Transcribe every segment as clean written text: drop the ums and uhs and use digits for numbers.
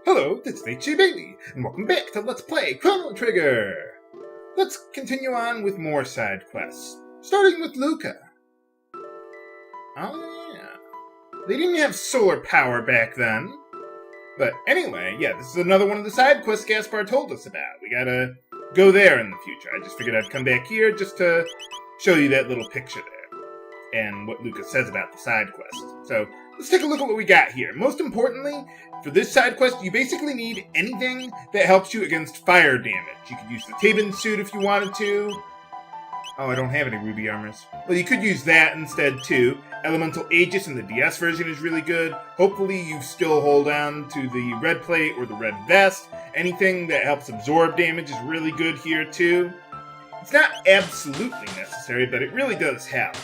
Hello, this is HC Bailey, and welcome back to Let's Play Chrono Trigger! Let's continue on with more side quests, starting with Luca. Oh yeah, they didn't have solar power back then. But anyway, yeah, this is another one of the side quests Gaspar told us about. We gotta go there in the future. I just figured I'd come back here just to show you that little picture there, and what Luca says about the side quest. So, let's take a look at what we got here. Most importantly, for this side quest, you basically need anything that helps you against fire damage. You could use the Tabin suit if you wanted to. Oh, I don't have any ruby armors. Well, you could use that instead, too. Elemental Aegis in the DS version is really good. Hopefully you still hold on to the red plate or the red vest. Anything that helps absorb damage is really good here, too. It's not absolutely necessary, but it really does help.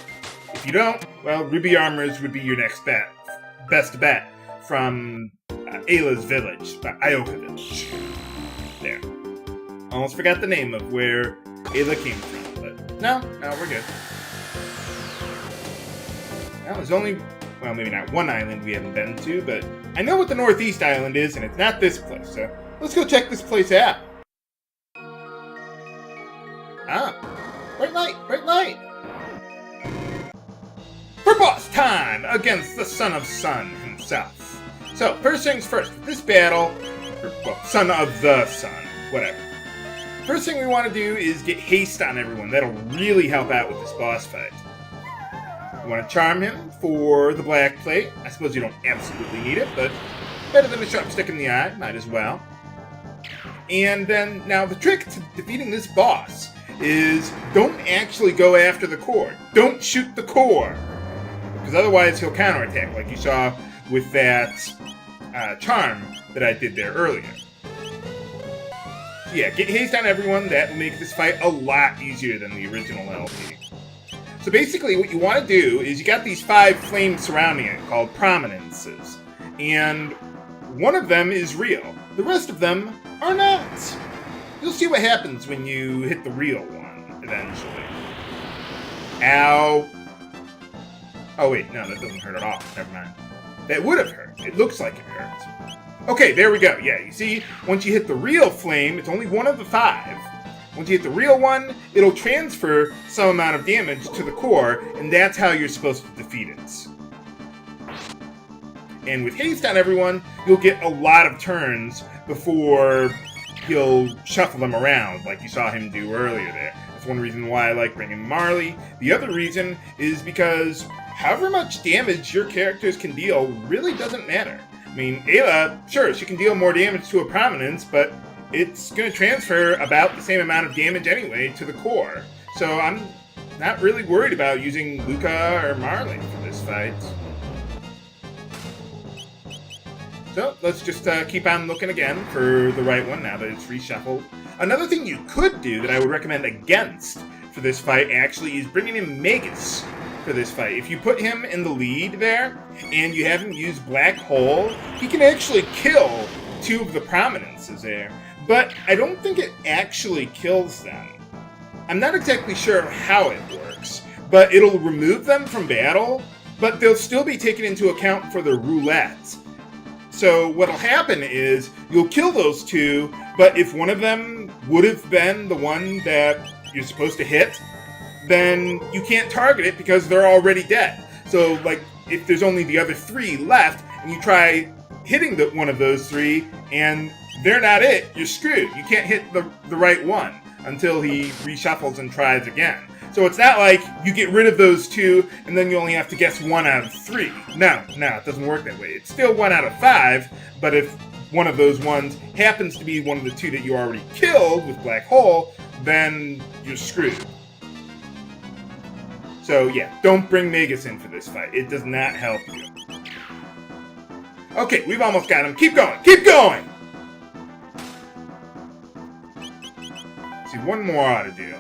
If you don't, well, ruby armors would be your next best bet from Ayla's village, Ioka village. There. Almost forgot the name of where Ayla came from, but no, we're good. Well, there's only, well, maybe not one island we haven't been to, but I know what the Northeast Island is, and it's not this place, so let's go check this place out. Ah, bright light, bright light! For boss time against the Son of Sun himself. So, first things first, with this battle, well, Son of the Sun, whatever. First thing we want to do is get haste on everyone. That'll really help out with this boss fight. You want to charm him for the black plate. I suppose you don't absolutely need it, but better than a sharp stick in the eye, might as well. And then, now the trick to defeating this boss is don't actually go after the core. Don't shoot the core. Because otherwise he'll counterattack, like you saw with that charm that I did there earlier. So yeah, get haste on everyone. That will make this fight a lot easier than the original LP. So basically what you want to do is you got these 5 flames surrounding it called prominences. And one of them is real. The rest of them are not. You'll see what happens when you hit the real one, eventually. Ow. Oh wait, no, that doesn't hurt at all. Never mind. That would have hurt. It looks like it hurt. Okay, there we go. Yeah, you see, once you hit the real flame, it's only one of the 5. Once you hit the real one, it'll transfer some amount of damage to the core, and that's how you're supposed to defeat it. And with haste on everyone, you'll get a lot of turns before he'll shuffle them around, like you saw him do earlier there. That's one reason why I like bringing Marley. The other reason is because however much damage your characters can deal really doesn't matter. I mean, Ayla, sure, she can deal more damage to a prominence, but it's going to transfer about the same amount of damage anyway to the core. So I'm not really worried about using Luca or Marley for this fight. So let's just keep on looking again for the right one now that it's reshuffled. Another thing you could do that I would recommend against for this fight actually is bringing in Magus for this fight. If you put him in the lead there and you have him use Black Hole, he can actually kill 2 of the prominences there. But I don't think it actually kills them. I'm not exactly sure how it works, but it'll remove them from battle, but they'll still be taken into account for the roulette. So what'll happen is you'll kill those 2, but if one of them would have been the one that you're supposed to hit, then you can't target it because they're already dead. So like if there's only the other 3 left and you try hitting one of those 3 and they're not it, you're screwed. You can't hit the right one until he reshuffles and tries again. So it's not like you get rid of those 2 and then you only have to guess 1 out of 3. No, it doesn't work that way. It's still 1 out of 5, but if one of those ones happens to be one of the 2 that you already killed with Black Hole, then you're screwed. So yeah, don't bring Magus in for this fight. It does not help you. Okay, we've almost got him. Keep going! Keep going! See, one more ought to do.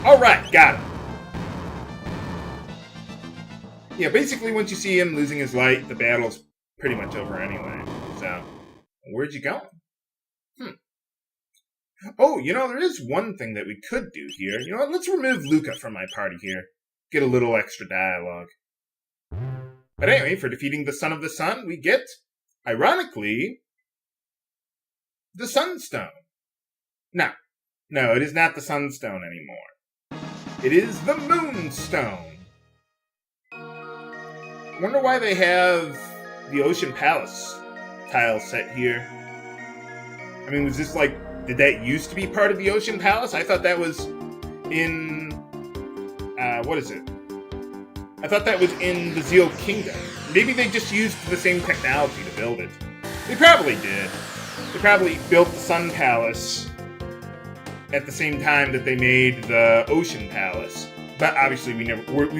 Alright, got him. Yeah, basically once you see him losing his light, the battle's pretty much over anyway. So, where'd you go? Oh, you know, there is one thing that we could do here. You know what, let's remove Luca from my party here. get a little extra dialogue. But anyway, for defeating the Son of the Sun, we get, ironically, the Sunstone. No, it is not the Sunstone anymore. It is the Moonstone. I wonder why they have the Ocean Palace tile set here. I mean, was this like, did that used to be part of the Ocean Palace? I thought that was in, what is it? I thought that was in the Zeal Kingdom. Maybe they just used the same technology to build it. They probably did. They probably built the Sun Palace at the same time that they made the Ocean Palace. But obviously we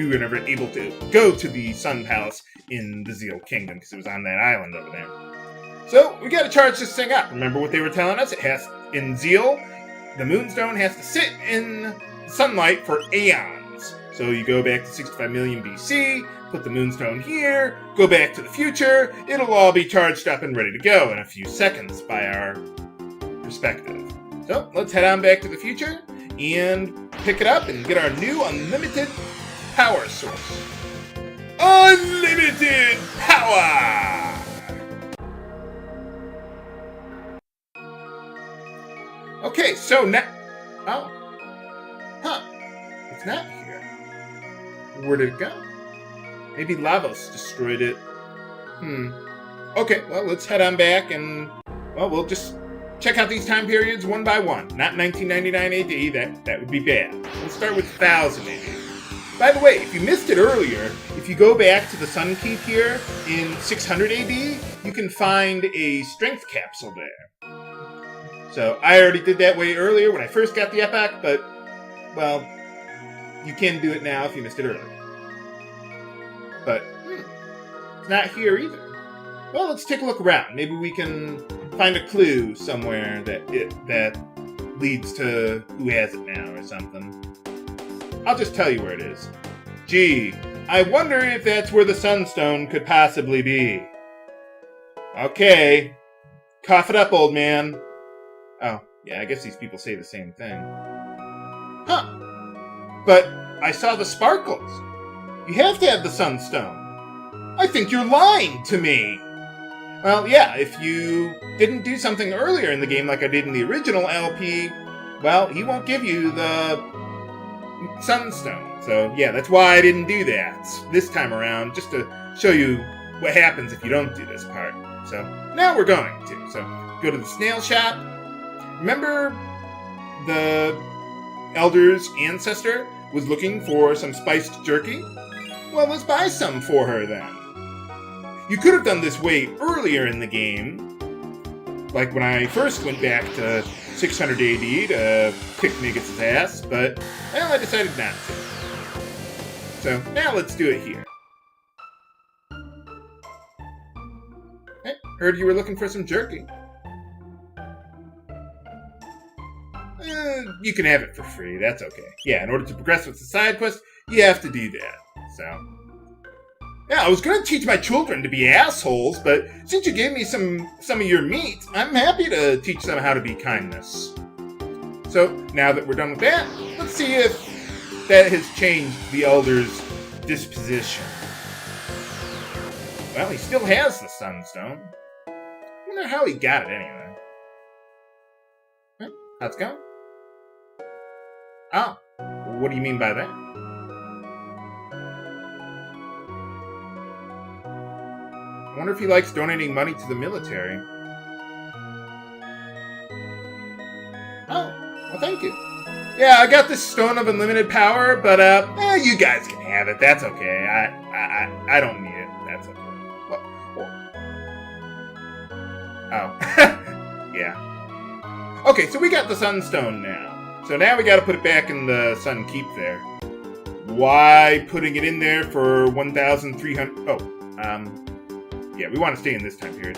were never able to go to the Sun Palace in the Zeal Kingdom because it was on that island over there. So we gotta charge this thing up. Remember what they were telling us? It has, in Zeal, the Moonstone has to sit in sunlight for aeons. So you go back to 65 million BC, put the Moonstone here, go back to the future, it'll all be charged up and ready to go in a few seconds by our perspective. So let's head on back to the future and pick it up and get our new unlimited power source. Unlimited power! Okay, so now... Oh. Huh. It's not here. Where did it go? Maybe Lavos destroyed it. Okay, well, let's head on back and... Well, we'll just check out these time periods one by one. Not 1999 AD, that would be bad. We'll start with 1000 AD. By the way, if you missed it earlier, if you go back to the Sun Keep here in 600 AD, you can find a strength capsule there. So, I already did that way earlier when I first got the epoch, but, well, you can do it now if you missed it earlier. But, it's not here either. Well, let's take a look around. Maybe we can find a clue somewhere that leads to who has it now or something. I'll just tell you where it is. Gee, I wonder if that's where the Sunstone could possibly be. Okay. Cough it up, old man. Oh, yeah, I guess these people say the same thing. Huh. But I saw the sparkles. You have to have the Sunstone. I think you're lying to me. Well, yeah, if you didn't do something earlier in the game like I did in the original LP, well, he won't give you the Sunstone. So, yeah, that's why I didn't do that this time around, just to show you what happens if you don't do this part. So, now we're going to. So, go to the snail shop. Remember the elder's ancestor was looking for some spiced jerky? Well, let's buy some for her then. You could have done this way earlier in the game, like when I first went back to 600 AD to kick Niggus' ass, but, well, I decided not to. So, now let's do it here. Hey, heard you were looking for some jerky. You can have it for free, that's okay. Yeah, in order to progress with the side quest, you have to do that, so... Yeah, I was gonna teach my children to be assholes, but since you gave me some of your meat, I'm happy to teach them how to be kindness. So, now that we're done with that, let's see if that has changed the Elder's disposition. Well, he still has the Sunstone. I wonder how he got it anyway. Huh? How's it going? Oh, what do you mean by that? I wonder if he likes donating money to the military. Oh, well, thank you. Yeah, I got this Stone of Unlimited Power, but, you guys can have it. That's okay. I don't need it. That's okay. Oh. Yeah. Okay, so we got the Sunstone now. So now we gotta put it back in the Sun Keep there. Why putting it in there for 1,300... Oh, yeah, we want to stay in this time period.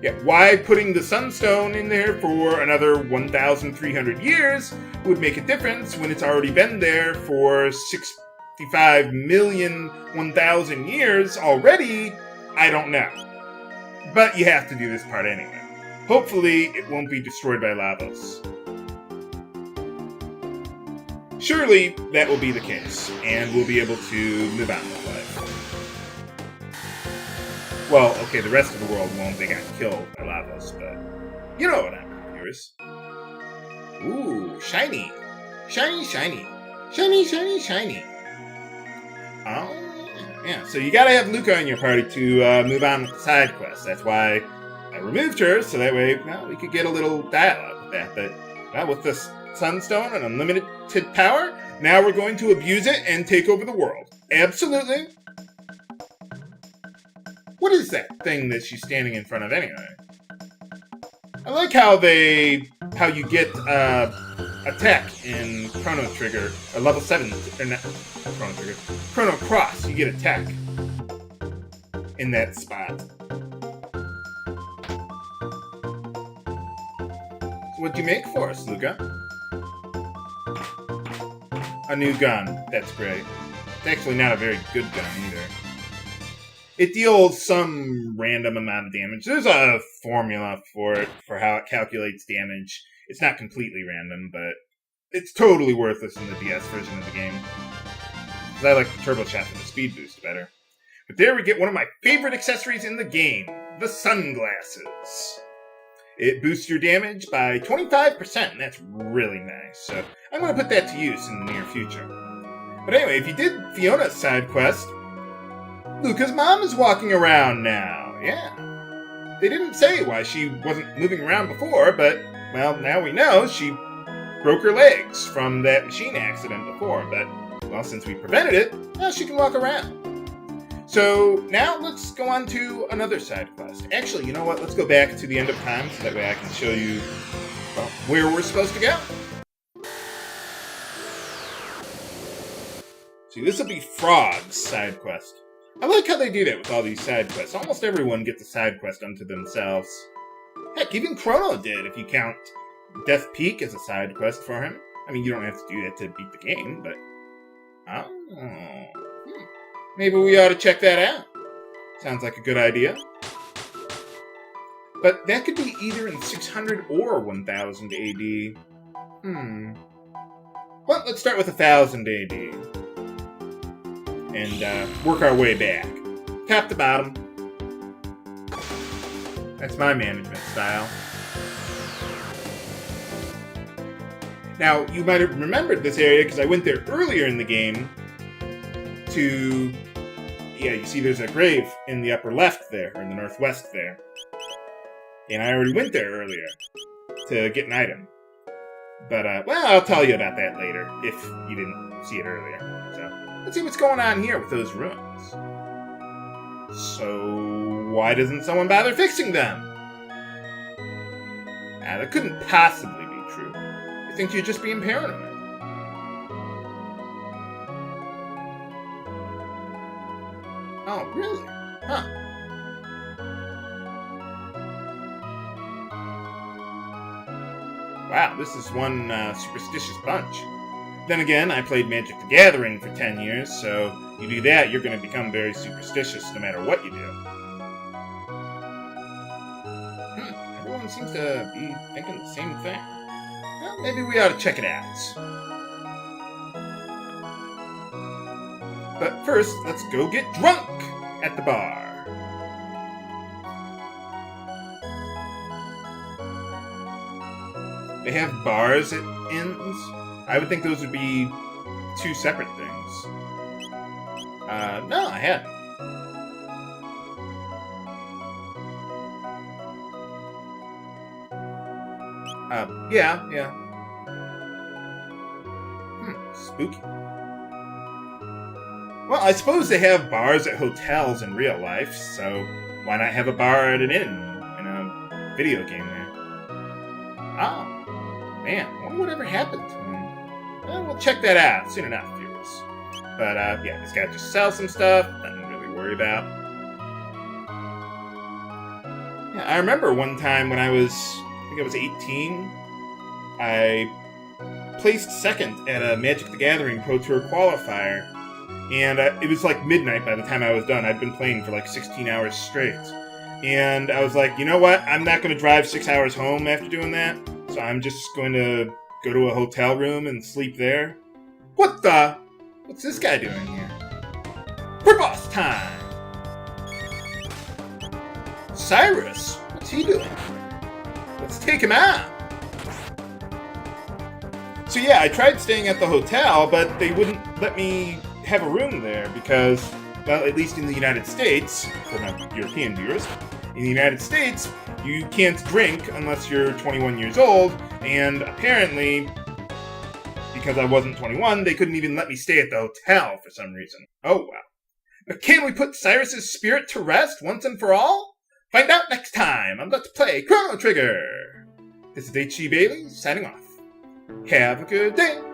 Yeah, why putting the Sunstone in there for another 1,300 years would make a difference when it's already been there for 65 million 1,000 years already? I don't know. But you have to do this part anyway. Hopefully, it won't be destroyed by Lavos. surely that will be the case, and we'll be able to move on with life. Well, okay, the rest of the world won't. They got killed by lavas, but you know what I'm curious. Ooh, shiny. Shiny, shiny. Shiny, shiny, shiny. Oh, yeah. So you gotta have Luca in your party to move on with the side quest. That's why I removed her, so that way, well, we could get a little dialogue with that. But, well, with this Sunstone and unlimited power, now we're going to abuse it and take over the world. Absolutely. What is that thing that she's standing in front of anyway? I like how you get attack in Chrono Trigger, or level 7, or not Chrono Trigger, Chrono Cross. You get attack in that spot. So what'd you make for us, Luca? A new gun. That's great. It's actually not a very good gun either. It deals some random amount of damage. There's a formula for it, for how it calculates damage. It's not completely random, but it's totally worthless in the DS version of the game. Because I like the turbo shot for the speed boost better. But there we get one of my favorite accessories in the game, the sunglasses. It boosts your damage by 25%, and that's really nice. So I'm going to put that to use in the near future. But anyway, if you did Fiona's side quest, Luca's mom is walking around now. Yeah. They didn't say why she wasn't moving around before, but, well, now we know she broke her legs from that machine accident before. But, well, since we prevented it, now she can walk around. So, now let's go on to another side quest. Actually, you know what? Let's go back to the end of time, so that way I can show you, well, where we're supposed to go. See, this will be Frog's side quest. I like how they do that with all these side quests. Almost everyone gets a side quest unto themselves. Heck, even Chrono did, if you count Death Peak as a side quest for him. I mean, you don't have to do that to beat the game, but... Oh. Maybe we ought to check that out. Sounds like a good idea. But that could be either in 600 or 1000 AD. Well, let's start with 1000 AD. And work our way back. Top to bottom. That's my management style. Now, you might have remembered this area because I went there earlier in the game to... Yeah, you see there's a grave in the upper left there, or in the northwest there. And I already went there earlier to get an item. But, well, I'll tell you about that later, if you didn't see it earlier. So... Let's see what's going on here with those ruins. So, why doesn't someone bother fixing them? That couldn't possibly be true. I think you're just being paranoid. Oh, really? Huh. Wow, this is one superstitious bunch. Then again, I played Magic the Gathering for 10 years, so you do that, you're going to become very superstitious no matter what you do. Everyone seems to be thinking the same thing. Well, maybe we ought to check it out. But first, let's go get drunk at the bar. They have bars at inns? I would think those would be two separate things. No, I hadn't. Yeah. Spooky. Well, I suppose they have bars at hotels in real life, so why not have a bar at an inn in a video game there? Oh, man, I wonder whatever happened to him. Well, we'll check that out soon enough, viewers. But, yeah, this guy just sells some stuff, nothing to really worry about. Yeah, I remember one time when I think I was 18, I placed second at a Magic the Gathering Pro Tour qualifier, and it was like midnight by the time I was done. I'd been playing for like 16 hours straight. And I was like, you know what? I'm not going to drive 6 hours home after doing that, so I'm just going to go to a hotel room and sleep there. What the? What's this guy doing here? For boss time! Cyrus? What's he doing? Let's take him out! So yeah, I tried staying at the hotel, but they wouldn't let me have a room there because, well, at least in the United States, for my European viewers, in the United States, you can't drink unless you're 21 years old, and apparently, because I wasn't 21, they couldn't even let me stay at the hotel for some reason. Oh well. But can we put Cyrus's spirit to rest once and for all? Find out next time on Let's Play Chrono Trigger! This is H.G. Bailey, signing off. Have a good day!